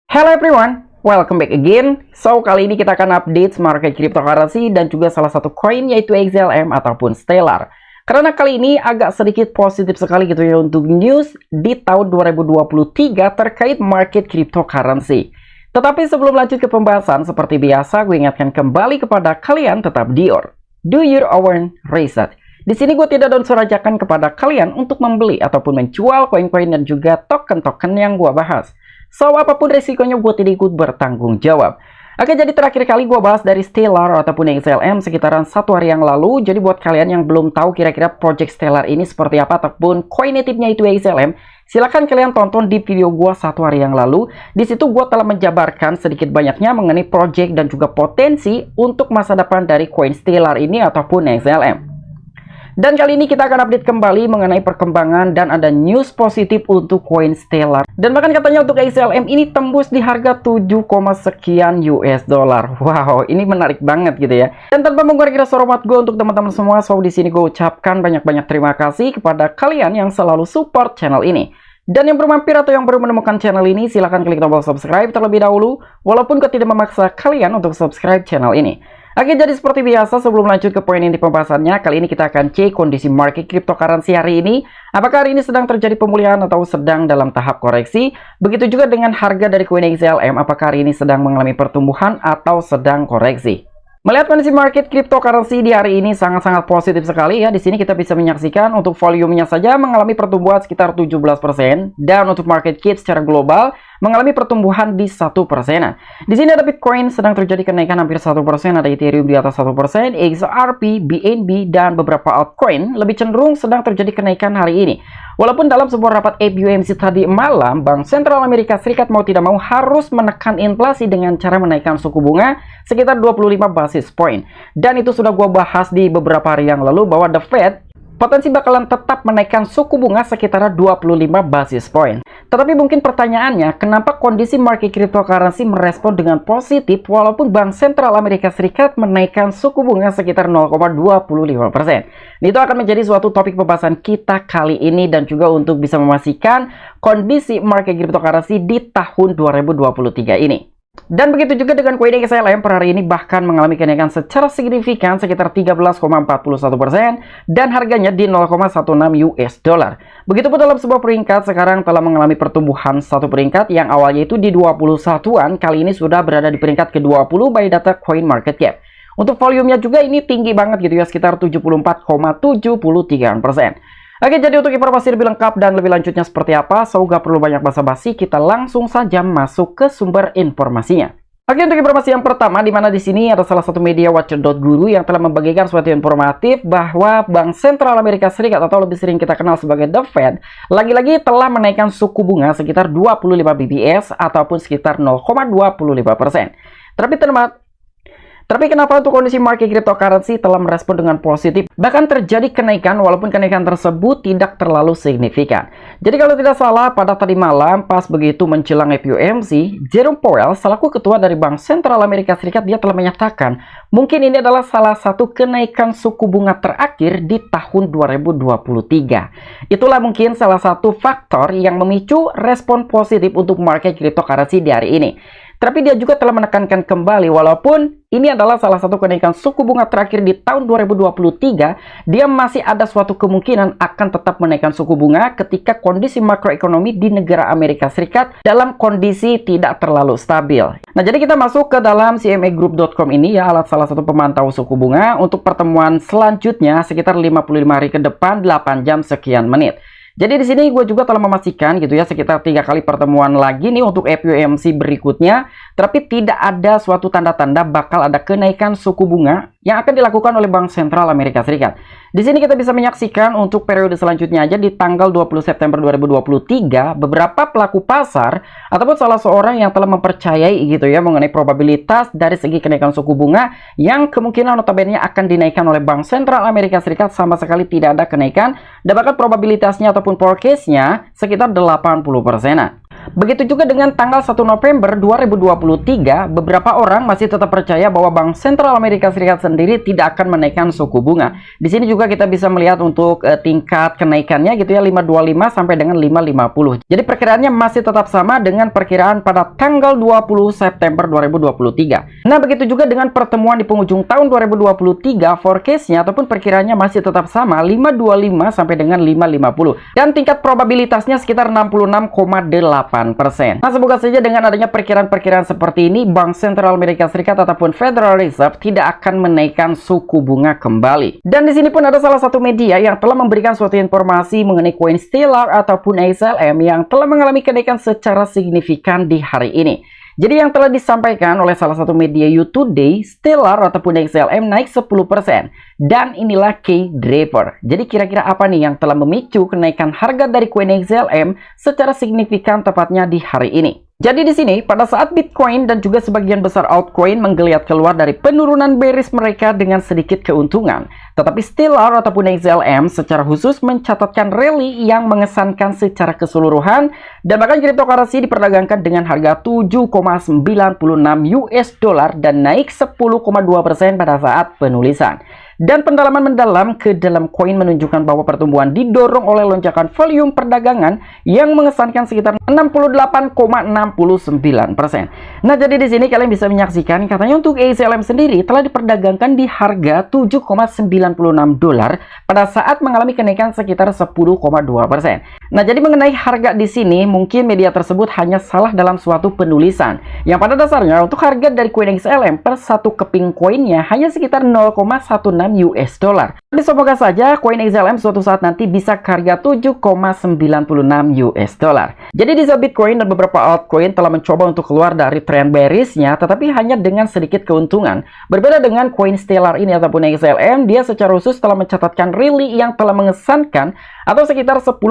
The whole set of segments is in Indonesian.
Hello everyone, welcome back again. So, kali ini kita akan update market cryptocurrency dan juga salah satu koin yaitu XLM ataupun Stellar. Karena kali ini agak sedikit positif sekali gitu ya untuk news di tahun 2023 terkait market cryptocurrency. Tetapi sebelum lanjut ke pembahasan, seperti biasa gue ingatkan kembali kepada kalian tetap do your own research. Di sini gue tidak ajakan kepada kalian untuk membeli ataupun menjual koin-koin dan juga token-token yang gue bahas. So, apapun resikonya gue tidak ikut bertanggung jawab. Oke, jadi terakhir kali gue bahas dari Stellar ataupun XLM sekitaran 1 hari yang lalu. Jadi buat kalian yang belum tahu kira-kira project Stellar ini seperti apa ataupun koin native-nya itu XLM, silahkan kalian tonton di video gue 1 hari yang lalu. Di situ gue telah menjabarkan sedikit banyaknya mengenai project dan juga potensi untuk masa depan dari koin Stellar ini ataupun XLM. Dan kali ini kita akan update kembali mengenai perkembangan dan ada news positif untuk koin Stellar. Dan bahkan katanya untuk XLM ini tembus di harga 7, sekian US dollar. Wow, ini menarik banget gitu ya. Dan tanpa mengurangi rasa hormat gue untuk teman-teman semua, so di sini gue ucapkan banyak-banyak terima kasih kepada kalian yang selalu support channel ini. Dan yang belum mampir atau yang baru menemukan channel ini, silahkan klik tombol subscribe terlebih dahulu, walaupun gue tidak memaksa kalian untuk subscribe channel ini. Oke, jadi seperti biasa sebelum lanjut ke poin inti pembahasannya, kali ini kita akan cek kondisi market cryptocurrency hari ini. Apakah hari ini sedang terjadi pemulihan atau sedang dalam tahap koreksi? Begitu juga dengan harga dari koin XLM, apakah hari ini sedang mengalami pertumbuhan atau sedang koreksi? Melihat kondisi market cryptocurrency di hari ini sangat-sangat positif sekali ya. Di sini kita bisa menyaksikan untuk volumenya saja mengalami pertumbuhan sekitar 17% dan untuk market cap secara global mengalami pertumbuhan di 1%. Di sini ada Bitcoin sedang terjadi kenaikan hampir 1%, ada Ethereum di atas 1%, XRP, BNB dan beberapa altcoin lebih cenderung sedang terjadi kenaikan hari ini. Walaupun dalam sebuah rapat FOMC tadi malam, Bank Sentral Amerika Serikat mau tidak mau harus menekan inflasi dengan cara menaikkan suku bunga sekitar 25 basis point. Dan itu sudah gue bahas di beberapa hari yang lalu bahwa The Fed potensi bakalan tetap menaikkan suku bunga sekitar 25 basis point. Tetapi mungkin pertanyaannya, kenapa kondisi market cryptocurrency merespon dengan positif walaupun Bank Sentral Amerika Serikat menaikkan suku bunga sekitar 0,25%? Itu akan menjadi suatu topik pembahasan kita kali ini dan juga untuk bisa memastikan kondisi market cryptocurrency di tahun 2023 ini. Dan begitu juga dengan koin XLM per hari ini bahkan mengalami kenaikan secara signifikan sekitar 13,41% dan harganya di 0,16 US dollar. Begitupun dalam sebuah peringkat sekarang telah mengalami pertumbuhan satu peringkat yang awalnya itu di 21-an, kali ini sudah berada di peringkat ke-20 by data Coin Market Cap. Untuk volumenya juga ini tinggi banget gitu ya, sekitar 74,73%. Oke, jadi untuk informasi lebih lengkap dan lebih lanjutnya seperti apa, so gak perlu banyak basa-basi, kita langsung saja masuk ke sumber informasinya. Oke, untuk informasi yang pertama, di mana di sini ada salah satu media Watcher.guru yang telah membagikan suatu informatif bahwa Bank Sentral Amerika Serikat atau lebih sering kita kenal sebagai The Fed, lagi-lagi telah menaikkan suku bunga sekitar 25 bps ataupun sekitar 0,25%. Tapi kenapa untuk kondisi market cryptocurrency telah merespon dengan positif? Bahkan terjadi kenaikan walaupun kenaikan tersebut tidak terlalu signifikan. Jadi kalau tidak salah pada tadi malam pas begitu menjelang FOMC, Jerome Powell selaku ketua dari Bank Sentral Amerika Serikat dia telah menyatakan mungkin ini adalah salah satu kenaikan suku bunga terakhir di tahun 2023. Itulah mungkin salah satu faktor yang memicu respon positif untuk market cryptocurrency di hari ini. Tapi dia juga telah menekankan kembali walaupun ini adalah salah satu kenaikan suku bunga terakhir di tahun 2023, dia masih ada suatu kemungkinan akan tetap menaikkan suku bunga ketika kondisi makroekonomi di negara Amerika Serikat dalam kondisi tidak terlalu stabil. Nah, jadi kita masuk ke dalam cmegroup.com ini ya, alat salah satu pemantau suku bunga untuk pertemuan selanjutnya sekitar 55 hari ke depan 8 jam sekian menit. Jadi di sini gue juga telah memastikan gitu ya sekitar 3 kali pertemuan lagi nih untuk FOMC berikutnya, tapi tidak ada suatu tanda-tanda bakal ada kenaikan suku bunga yang akan dilakukan oleh Bank Sentral Amerika Serikat. Di sini kita bisa menyaksikan untuk periode selanjutnya aja di tanggal 20 September 2023, beberapa pelaku pasar ataupun salah seorang yang telah mempercayai gitu ya mengenai probabilitas dari segi kenaikan suku bunga yang kemungkinan notabene akan dinaikkan oleh Bank Sentral Amerika Serikat sama sekali tidak ada kenaikan dan bahkan probabilitasnya ataupun forecast-nya sekitar 80%-an. Begitu juga dengan tanggal 1 November 2023, beberapa orang masih tetap percaya bahwa Bank Sentral Amerika Serikat sendiri tidak akan menaikkan suku bunga. Di sini juga kita bisa melihat untuk tingkat kenaikannya gitu ya, 525 sampai dengan 550. Jadi perkiraannya masih tetap sama dengan perkiraan pada tanggal 20 September 2023. Nah, begitu juga dengan pertemuan di penghujung tahun 2023, forecast-nya ataupun perkiraannya masih tetap sama, 525 sampai dengan 550. Dan tingkat probabilitasnya sekitar 66,8%. Nah, semoga saja dengan adanya perkiraan-perkiraan seperti ini, Bank Sentral Amerika Serikat ataupun Federal Reserve tidak akan menaikkan suku bunga kembali. Dan di sini pun ada salah satu media yang telah memberikan suatu informasi mengenai koin Stellar ataupun XLM yang telah mengalami kenaikan secara signifikan di hari ini. Jadi yang telah disampaikan oleh salah satu media Today, Stellar ataupun XLM naik 10%. Dan inilah key driver. Jadi kira-kira apa nih yang telah memicu kenaikan harga dari koin XLM secara signifikan tepatnya di hari ini? Jadi di sini pada saat Bitcoin dan juga sebagian besar altcoin menggeliat keluar dari penurunan bearish mereka dengan sedikit keuntungan, tetapi Stellar ataupun XLM secara khusus mencatatkan rally yang mengesankan secara keseluruhan, dan bahkan cryptocurrency diperdagangkan dengan harga 7,96 US dollar dan naik 10,2% pada saat penulisan. Dan pendalaman mendalam ke dalam koin menunjukkan bahwa pertumbuhan didorong oleh lonjakan volume perdagangan yang mengesankan sekitar 68,69%. Nah, jadi di sini kalian bisa menyaksikan katanya untuk XLM sendiri telah diperdagangkan di harga 7,96 dolar pada saat mengalami kenaikan sekitar 10,2%. Nah, jadi mengenai harga di sini mungkin media tersebut hanya salah dalam suatu penulisan. Yang pada dasarnya untuk harga dari koin XLM per satu keping koinnya hanya sekitar 0,16 US dollar. Jadi semoga saja koin XLM suatu saat nanti bisa ke harga 7,96 US dollar. Jadi di saat Bitcoin dan beberapa altcoin telah mencoba untuk keluar dari tren bearish-nya, tetapi hanya dengan sedikit keuntungan. Berbeda dengan koin Stellar ini ataupun XLM, dia secara khusus telah mencatatkan rally yang telah mengesankan atau sekitar 10,2%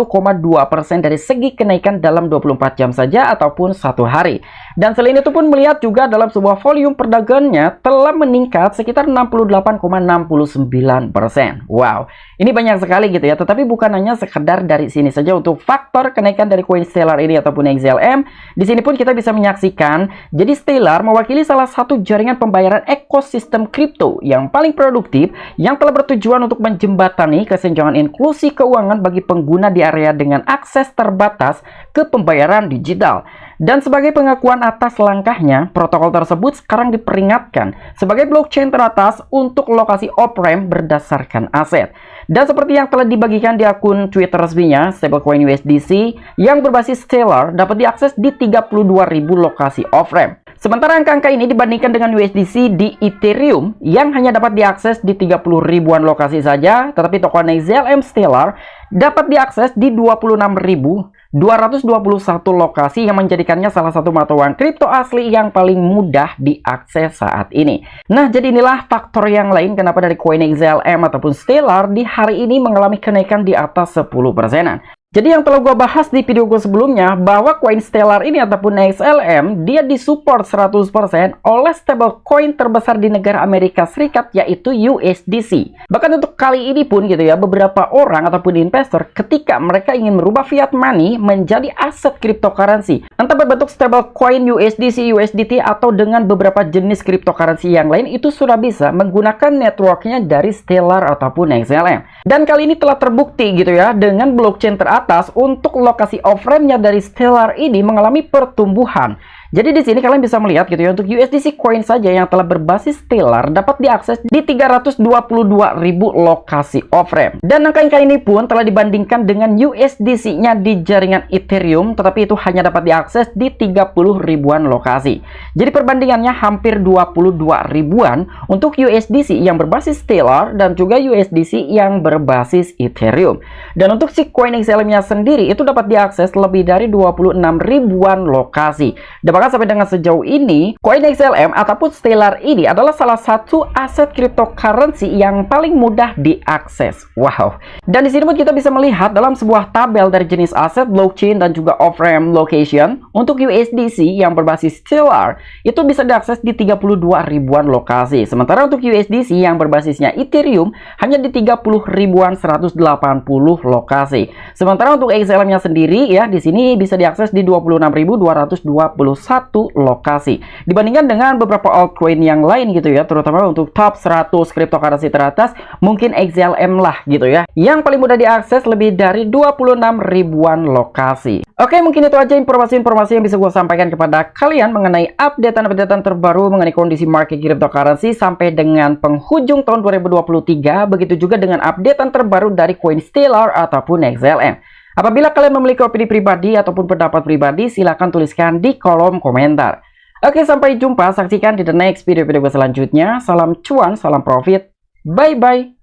dari segi kenaikan dalam 24 jam saja ataupun satu hari. Dan selain itu pun melihat juga dalam sebuah volume perdagangannya telah meningkat sekitar 68,69%. Wow, ini banyak sekali gitu ya. Tetapi bukan hanya sekedar dari sini saja untuk faktor kenaikan dari koin Stellar ini ataupun XLM. Di sini pun kita bisa menyaksikan, jadi Stellar mewakili salah satu jaringan pembayaran ekosistem kripto yang paling produktif yang telah bertujuan untuk menjembatani kesenjangan inklusi keuangan bagi pengguna di area dengan akses terbatas ke pembayaran digital. Dan sebagai pengakuan atas langkahnya, protokol tersebut sekarang diperingatkan sebagai blockchain teratas untuk lokasi off-ramp berdasarkan aset. Dan seperti yang telah dibagikan di akun Twitter resminya, stablecoin USDC yang berbasis Stellar dapat diakses di 32.000 lokasi off-ramp. Sementara angka-angka ini dibandingkan dengan USDC di Ethereum yang hanya dapat diakses di 30 ribuan lokasi saja, tetapi token XLM Stellar dapat diakses di 26.221 lokasi yang menjadikannya salah satu mata uang kripto asli yang paling mudah diakses saat ini. Nah, jadi inilah faktor yang lain kenapa dari koin XLM ataupun Stellar di hari ini mengalami kenaikan di atas 10%-an. Jadi yang telah gue bahas di video gue sebelumnya, bahwa koin Stellar ini ataupun XLM, dia disupport 100% oleh stablecoin terbesar di negara Amerika Serikat, yaitu USDC. Bahkan untuk kali ini pun gitu ya, beberapa orang ataupun investor ketika mereka ingin merubah fiat money menjadi aset cryptocurrency, entah berbentuk stablecoin USDC, USDT, atau dengan beberapa jenis cryptocurrency yang lain, itu sudah bisa menggunakan networknya dari Stellar ataupun XLM. Dan kali ini telah terbukti gitu ya, dengan blockchain teratas untuk lokasi off-ramp-nya dari Stellar ini mengalami pertumbuhan. Jadi di sini kalian bisa melihat gitu ya, untuk USDC coin saja yang telah berbasis Stellar dapat diakses di 322.000 lokasi off-ramp. Dan angka-angka ini pun telah dibandingkan dengan USDC-nya di jaringan Ethereum, tetapi itu hanya dapat diakses di 30 ribuan lokasi. Jadi perbandingannya hampir 22 ribuan untuk USDC yang berbasis Stellar dan juga USDC yang berbasis Ethereum. Dan untuk si coin XLM-nya sendiri itu dapat diakses lebih dari 26 ribuan lokasi. bahkan sampai dengan sejauh ini, koin XLM ataupun Stellar ini adalah salah satu aset cryptocurrency yang paling mudah diakses. Wow. Dan di sini pun kita bisa melihat dalam sebuah tabel dari jenis aset, blockchain, dan juga off-ramp location untuk USDC yang berbasis Stellar itu bisa diakses di 32 ribuan lokasi. Sementara untuk USDC yang berbasisnya Ethereum hanya di 30 ribuan 180 lokasi. Sementara untuk XLM-nya sendiri ya di sini bisa diakses di 26.221 lokasi. Dibandingkan dengan beberapa altcoin yang lain gitu ya, terutama untuk top 100 cryptocurrency teratas, mungkin XLM lah gitu ya, yang paling mudah diakses lebih dari 26 ribuan lokasi. Oke, mungkin itu aja informasi-informasi yang bisa gue sampaikan kepada kalian mengenai update-update terbaru mengenai kondisi market cryptocurrency sampai dengan penghujung tahun 2023, begitu juga dengan update terbaru dari koin Stellar ataupun XLM. Apabila kalian memiliki opini pribadi ataupun pendapat pribadi, silahkan tuliskan di kolom komentar. Oke, sampai jumpa. Saksikan di the next video gue selanjutnya. Salam cuan, salam profit. Bye-bye.